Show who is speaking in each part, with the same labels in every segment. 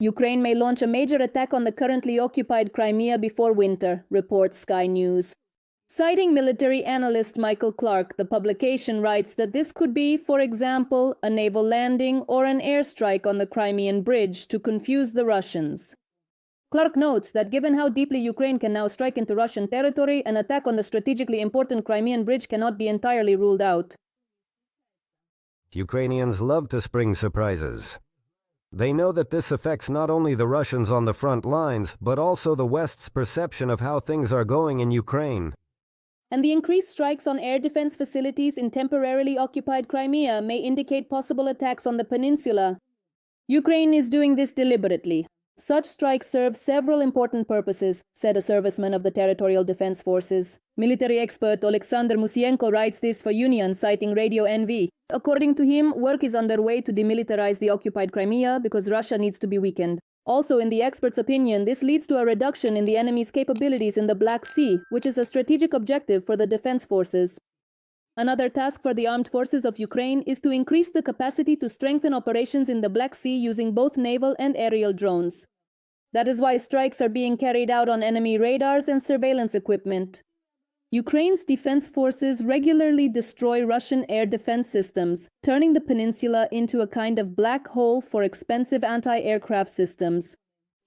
Speaker 1: Ukraine may launch a major attack on the currently occupied Crimea before winter, reports Sky News. Citing military analyst Michael Clark, the publication writes that this could be, for example, a naval landing or an airstrike on the Crimean bridge to confuse the Russians. Clark notes that given how deeply Ukraine can now strike into Russian territory, an attack on the strategically important Crimean bridge cannot be entirely ruled out.
Speaker 2: Ukrainians love to spring surprises. They know that this affects not only the Russians on the front lines, but also the West's perception of how things are going in Ukraine.
Speaker 1: And the increased strikes on air defense facilities in temporarily occupied Crimea may indicate possible attacks on the peninsula. Ukraine is doing this deliberately. Such strikes serve several important purposes, said a serviceman of the Territorial Defense Forces. Military expert Alexander Musienko writes this for Union, citing Radio NV. According to him, work is underway to demilitarize the occupied Crimea because Russia needs to be weakened. Also, in the expert's opinion, this leads to a reduction in the enemy's capabilities in the Black Sea, which is a strategic objective for the defense forces. Another task for the armed forces of Ukraine is to increase the capacity to strengthen operations in the Black Sea using both naval and aerial drones. That is why strikes are being carried out on enemy radars and surveillance equipment. Ukraine's defense forces regularly destroy Russian air defense systems, turning the peninsula into a kind of black hole for expensive anti-aircraft systems.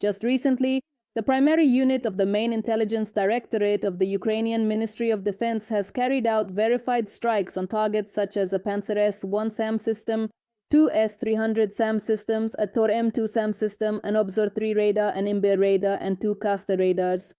Speaker 1: Just recently, the primary unit of the main intelligence directorate of the Ukrainian Ministry of Defense has carried out verified strikes on targets such as a Panzer S-1 SAM system, two S-300 SAM systems, a Tor M2 SAM system, an Obzor 3 radar, an Imbir radar, and two Castor radars.